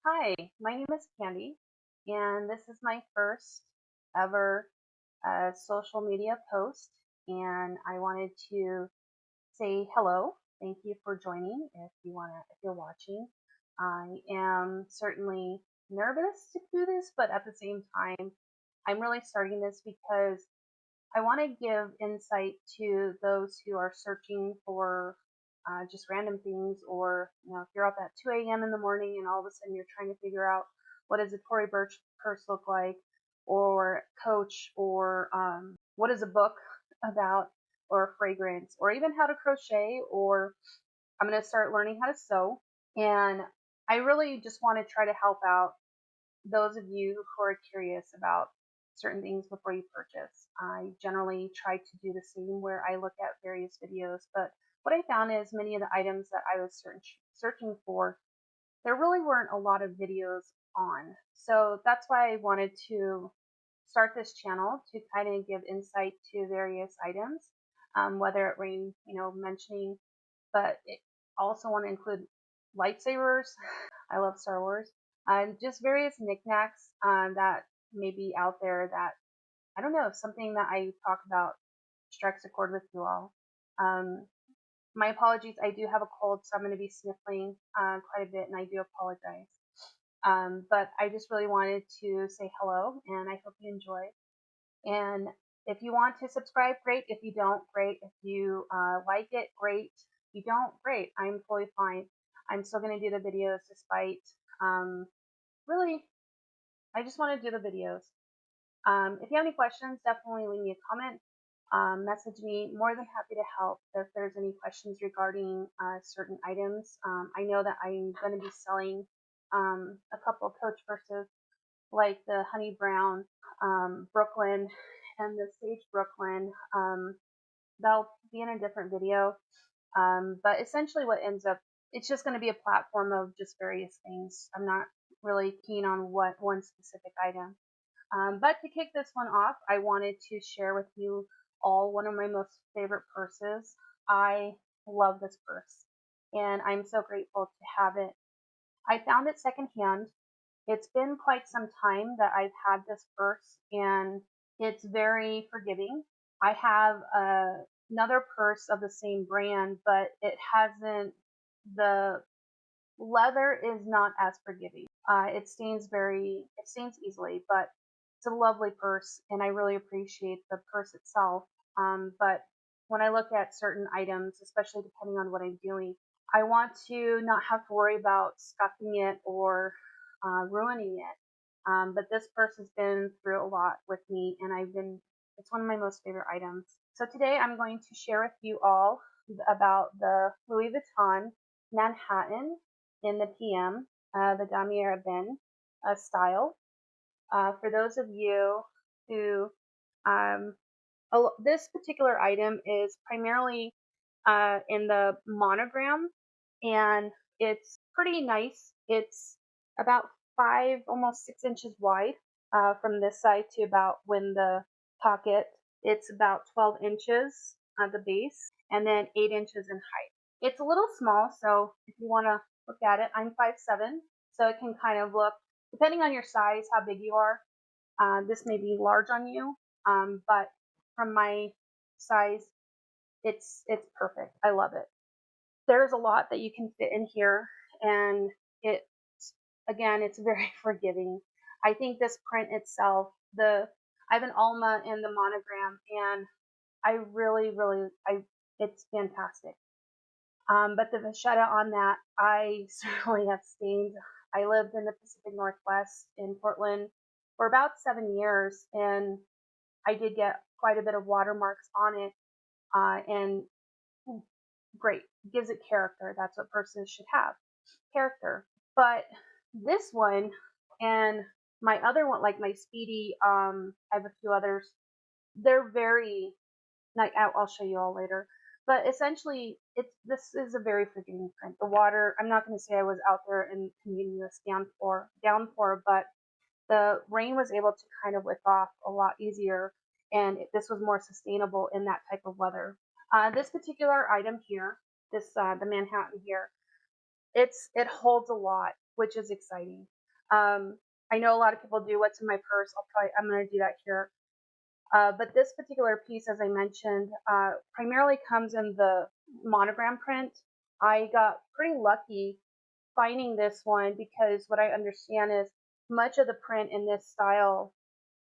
Hi, my name is Candy, and this is my first ever social media post. And I wanted to say hello. Thank you for joining. If you're watching, I am certainly nervous to do this, but at the same time, I'm really starting this because I want to give insight to those who are searching for just random things, or if you're up at 2 a.m. in the morning and all of a sudden you're trying to figure out what does a Tory Burch purse look like, or Coach, or what is a book about, or a fragrance, or even how to crochet, or I'm going to start learning how to sew. And I really just want to try to help out those of you who are curious about certain things before you purchase. I generally try to do the same where I look at various videos, but what I found is many of the items that I was searching for, there really weren't a lot of videos on. So that's why I wanted to start this channel to kind of give insight to various items, whether it rain, mentioning, but it also want to include lightsabers. I love Star Wars. Just various knickknacks that may be out there that I don't know if something that I talk about strikes a chord with you all. Um, my apologies. I do have a cold, so I'm going to be sniffling quite a bit, and I do apologize. But I just really wanted to say hello, and I hope you enjoy. And if you want to subscribe, great. If you don't, great. If you like it, great. If you don't, great. I'm fully fine. I'm still going to do the videos despite really, I just want to do the videos. If you have any questions, definitely leave me a comment. Message me. More than happy to help if there's any questions regarding certain items. I know that I'm going to be selling a couple of Coach purses, like the Honey Brown Brooklyn and the Sage Brooklyn. That'll be in a different video. But essentially, what ends up, it's just going to be a platform of just various things. I'm not really keen on what one specific item. But to kick this one off, I wanted to share with you all one of my most favorite purses. I love this purse, and I'm so grateful to have it. I found it secondhand. It's been quite some time that I've had this purse, and it's very forgiving. I have another purse of the same brand, but the leather is not as forgiving. It stains easily, but it's a lovely purse, and I really appreciate the purse itself. But when I look at certain items, especially depending on what I'm doing, I want to not have to worry about scuffing it or ruining it. But this purse has been through a lot with me, and it's one of my most favorite items. So today I'm going to share with you all about the Louis Vuitton Manhattan in the PM, the Damier Ebene style. For those of you who, um, this particular item is primarily in the monogram, and it's pretty nice. It's about 5, almost 6 inches wide from this side to about when the pocket. It's about 12 inches at the base, and then 8 inches in height. It's a little small, so if you want to look at it, I'm 5'7", so it can kind of look, depending on your size, how big you are. This may be large on you, but from my size, it's perfect. I love it. There's a lot that you can fit in here, and it's very forgiving. I think this print itself, I have an Alma in the monogram, and it's fantastic. But the vachetta on that, I certainly have stains. I lived in the Pacific Northwest in Portland for about 7 years, and I did get quite a bit of watermarks on it, and great, gives it character. That's what purses should have, character. But this one and my other one, like my Speedy, I have a few others. They're very, like, I'll show you all later. But essentially, this is a very forgiving print. The water, I'm not going to say I was out there in continuous downpour, but the rain was able to kind of wick off a lot easier, and this was more sustainable in that type of weather. This particular item here, the Manhattan here, it holds a lot. which is exciting. I know a lot of people do what's in my purse. I'm going to do that here. But this particular piece, as I mentioned, primarily comes in the monogram print. I got pretty lucky finding this one because what I understand is much of the print in this style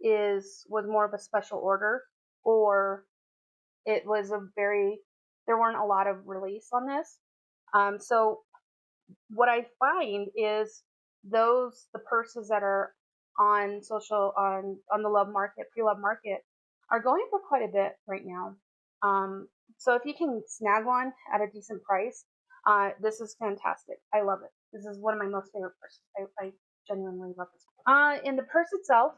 was more of a special order, or it was there weren't a lot of release on this. So what I find is the purses that are on on the love market, pre-love market, are going for quite a bit right now. So if you can snag one at a decent price, this is fantastic. I love it. This is one of my most favorite purses. I genuinely love this. In the purse itself,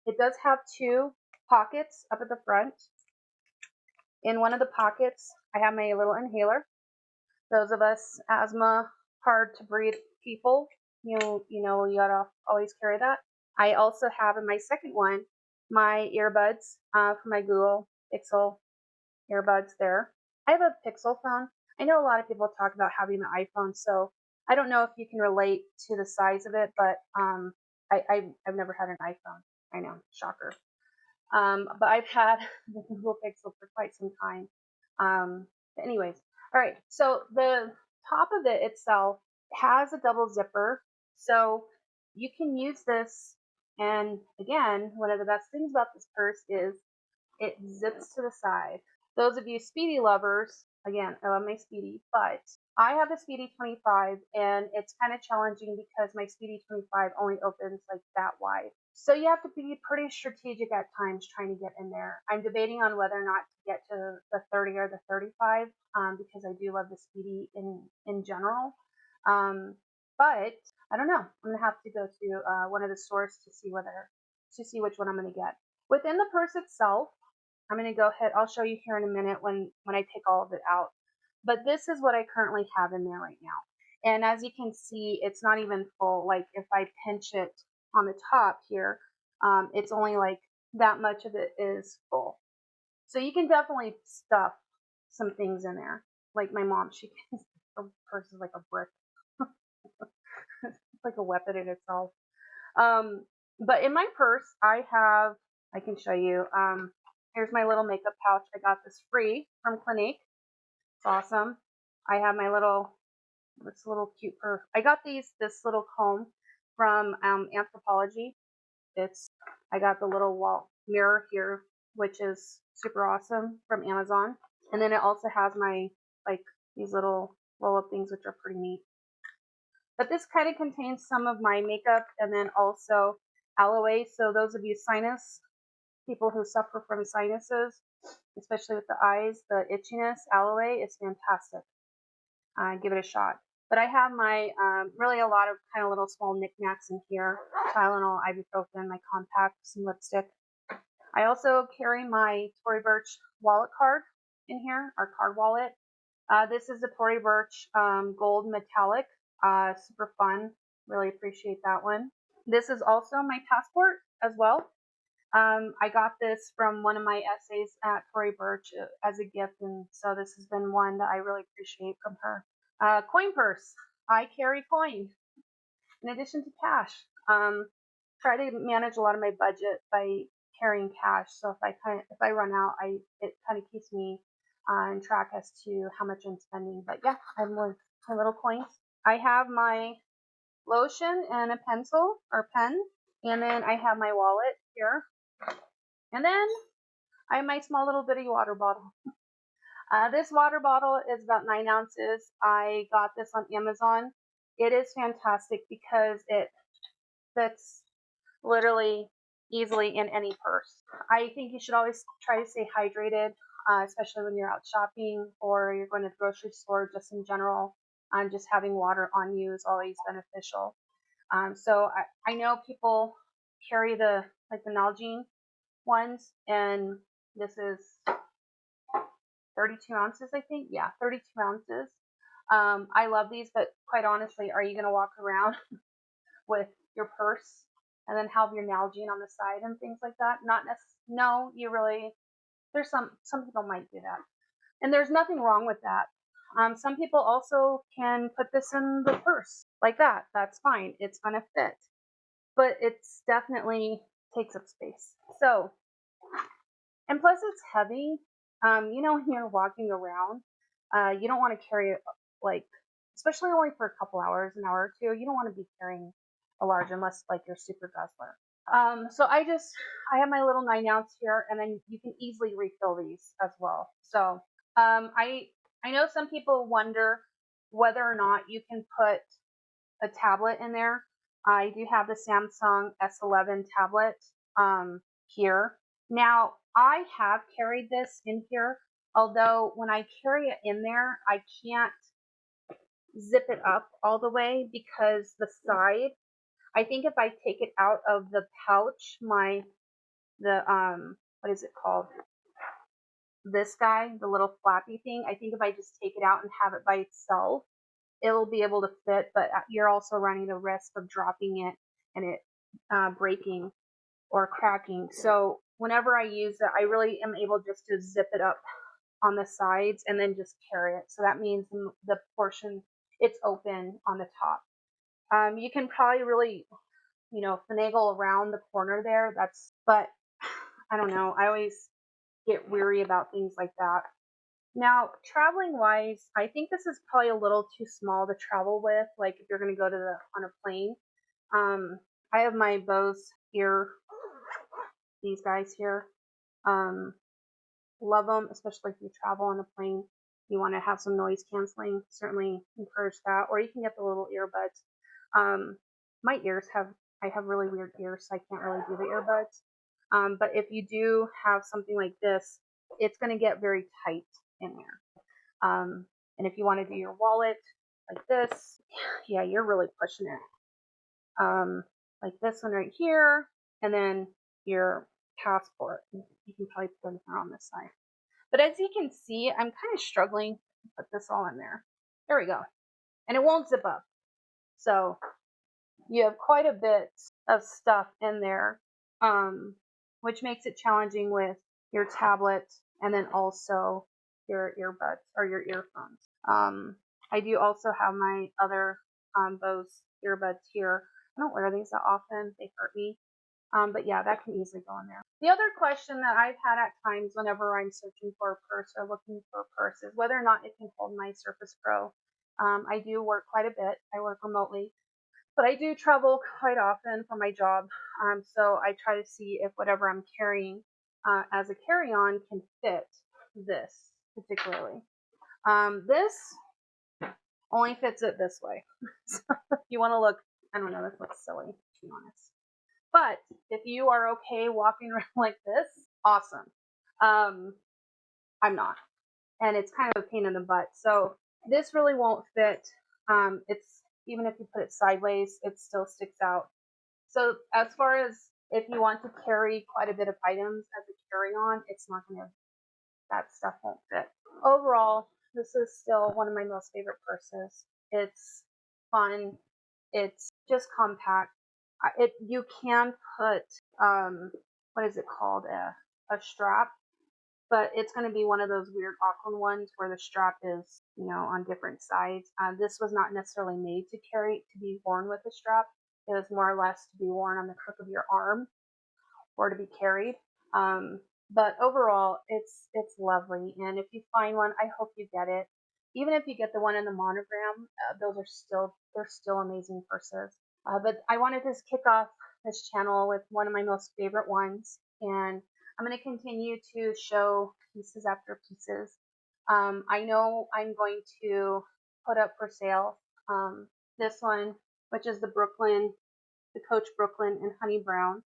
it does have two pockets up at the front. In one of the pockets, I have my little inhaler. Those of us asthma, hard to breathe people, you gotta always carry that. I also have in my second one my earbuds for my Google Pixel earbuds there. I have a Pixel phone. I know a lot of people talk about having an iPhone, so I don't know if you can relate to the size of it, but I've never had an iPhone. I know, shocker. But I've had the Google Pixel for quite some time. But anyways, all right. So the top of it itself has a double zipper, so you can use this. And again, one of the best things about this purse is it zips to the side. Those of you Speedy lovers, again, I love my Speedy, but I have a Speedy 25, and it's kind of challenging because my Speedy 25 only opens like that wide. So you have to be pretty strategic at times trying to get in there. I'm debating on whether or not to get to the 30 or the 35 because I do love the Speedy in general. But I don't know. I'm gonna have to go to one of the stores to see which one I'm gonna get. Within the purse itself, I'm going to go ahead. I'll show you here in a minute when I take all of it out. But this is what I currently have in there right now. And as you can see, it's not even full. Like if I pinch it on the top here, it's only like that much of it is full. So you can definitely stuff some things in there. Like my mom, her purse is like a brick. It's like a weapon in itself. But in my purse, I can show you. Here's my little makeup pouch. I got this free from Clinique. It's awesome. I have this little cute purse. I got this little comb from Anthropologie. I got the little wall mirror here, which is super awesome from Amazon. And then it also has these little roll-up things, which are pretty neat. But this kind of contains some of my makeup and then also aloe. So those of you people who suffer from sinuses, especially with the eyes, the itchiness, aloe is fantastic. Give it a shot. But I have my really a lot of kind of little small knickknacks in here: Tylenol, ibuprofen, my compact, some lipstick. I also carry my Tory Burch wallet card in here, our card wallet. This is the Tory Burch gold metallic, super fun. Really appreciate that one. This is also my passport as well. I got this from one of my essays at Tory Burch as a gift, and so this has been one that I really appreciate from her. Coin purse. I carry coin in addition to cash. Try to manage a lot of my budget by carrying cash. So if I run out, it kind of keeps me on track as to how much I'm spending. But yeah, I have my little coins. I have my lotion and a pencil or pen, and then I have my wallet here. And then I have my small little bitty water bottle. This water bottle is about 9 ounces. I got this on Amazon. It is fantastic because it fits literally easily in any purse. I think you should always try to stay hydrated, especially when you're out shopping or you're going to the grocery store, just in general. Just having water on you is always beneficial. So I know people carry the Nalgene ones, and this is 32 ounces, I think. Yeah, 32 ounces. I love these, but quite honestly, are you going to walk around with your purse and then have your Nalgene on the side and things like that? Not necessarily. No, you really. There's some people might do that, and there's nothing wrong with that. Some people also can put this in the purse like that. That's fine. It's going to fit, but it's definitely takes up space. So, and plus it's heavy. When you're walking around, you don't want to carry it like, especially only for a couple hours, an hour or two. You don't want to be carrying a large unless like you're super guzzler. So I have my little 9 ounce here, and then you can easily refill these as well. So I know some people wonder whether or not you can put a tablet in there. I do have the Samsung S11 tablet here. Now I have carried this in here, although when I carry it in there, I can't zip it up all the way because the side, I think if I take it out of the pouch, what is it called? This guy, the little flappy thing, I think if I just take it out and have it by itself, it'll be able to fit, but you're also running the risk of dropping it and it breaking or cracking. So whenever I use it, I really am able just to zip it up on the sides and then just carry it. So that means the portion, it's open on the top. You can probably really, finagle around the corner there. But I don't know. I always get weary about things like that. Now, traveling wise, I think this is probably a little too small to travel with. Like if you're going to go on a plane. I have my Bose ear, these guys here. Love them, especially if you travel on a plane. You want to have some noise canceling. Certainly encourage that. Or you can get the little earbuds. My ears I have really weird ears, so I can't really do the earbuds. But if you do have something like this, it's going to get very tight in there. And if you want to do your wallet like this, yeah, you're really pushing it. Like this one right here, and then your passport. You can probably put it on this side. But as you can see, I'm kind of struggling to put this all in there. There we go. And it won't zip up. So you have quite a bit of stuff in there, which makes it challenging with your tablet and then also your earbuds or your earphones. I do also have my other Bose earbuds here. I don't wear these that often. They hurt me. But yeah, that can easily go in there. The other question that I've had at times whenever I'm searching for a purse or looking for a purse is whether or not it can hold my Surface Pro. I do work quite a bit. I work remotely, but I do travel quite often for my job. So I try to see if whatever I'm carrying as a carry-on can fit this particularly. This only fits it this way. So if you want to look, I don't know, this looks silly, to be honest. But if you are okay walking around like this, awesome. I'm not. And it's kind of a pain in the butt. So this really won't fit. It's even if you put it sideways, it still sticks out. So as far as if you want to carry quite a bit of items as a carry-on, it's not going to, that stuff won't fit. Overall, this is still one of my most favorite purses. It's fun. It's just compact. You can put what is it called, a strap, but it's going to be one of those weird awkward ones where the strap is on different sides. This was not necessarily made to be worn with a strap. It was more or less to be worn on the crook of your arm or to be carried. But overall, it's lovely. And if you find one, I hope you get it. Even if you get the one in the monogram, they're still amazing purses. But I wanted to kick off this channel with one of my most favorite ones, and I'm going to continue to show pieces after pieces. I know I'm going to put up for sale this one, which is the Coach Brooklyn in Honey Brown.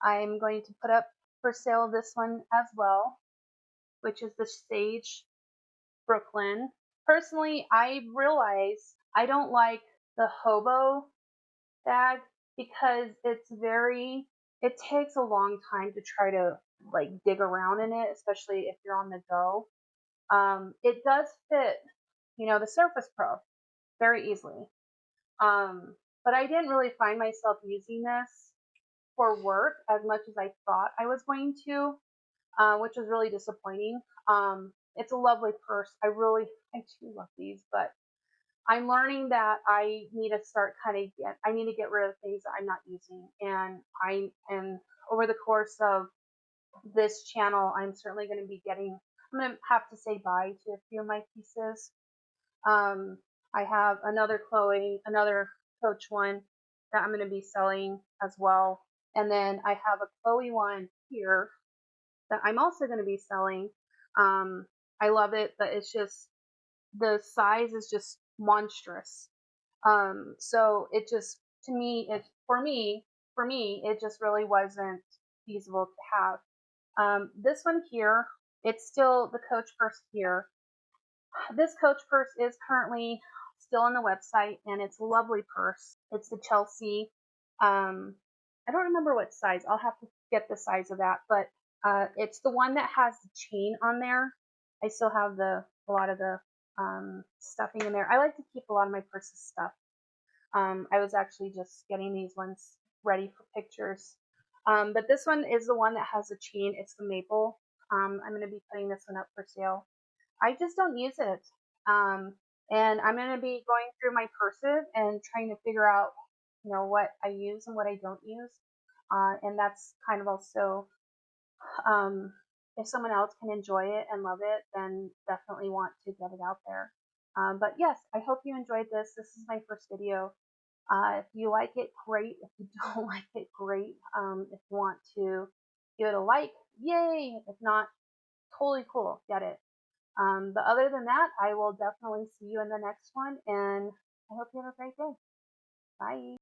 I'm going to put up for sale this one as well, which is the Sage Brooklyn. Personally, I realize I don't like the hobo bag because it takes a long time to try to like dig around in it, especially if you're on the go. It does fit, the Surface Pro very easily. But I didn't really find myself using this for work as much as I thought I was going to, which was really disappointing. it's a lovely purse. I do love these, but I'm learning that I need to start I need to get rid of things that I'm not using. And over the course of this channel, I'm going to have to say bye to a few of my pieces. I have another Coach one that I'm going to be selling as well. And then I have a Chloe one here that I'm also going to be selling. I love it, but the size is just monstrous. So it just, to me, for me, it just really wasn't feasible to have. This one here, it's still the Coach purse here. This Coach purse is currently still on the website, and it's a lovely purse. It's the Chelsea. I don't remember what size. I'll have to get the size of that, but it's the one that has the chain on there. I still have a lot of the stuffing in there. I like to keep a lot of my purses stuffed. I was actually just getting these ones ready for pictures. But this one is the one that has a chain. It's the maple. I'm going to be putting this one up for sale. I just don't use it. And I'm going to be going through my purses and trying to figure out, what I use and what I don't use. And that's kind of also, if someone else can enjoy it and love it, then definitely want to get it out there. But yes, I hope you enjoyed this. This is my first video. If you like it, great. If you don't like it, great. If you want to give it a like, yay. If not, totally cool. Get it. But other than that, I will definitely see you in the next one, and I hope you have a great day. Bye.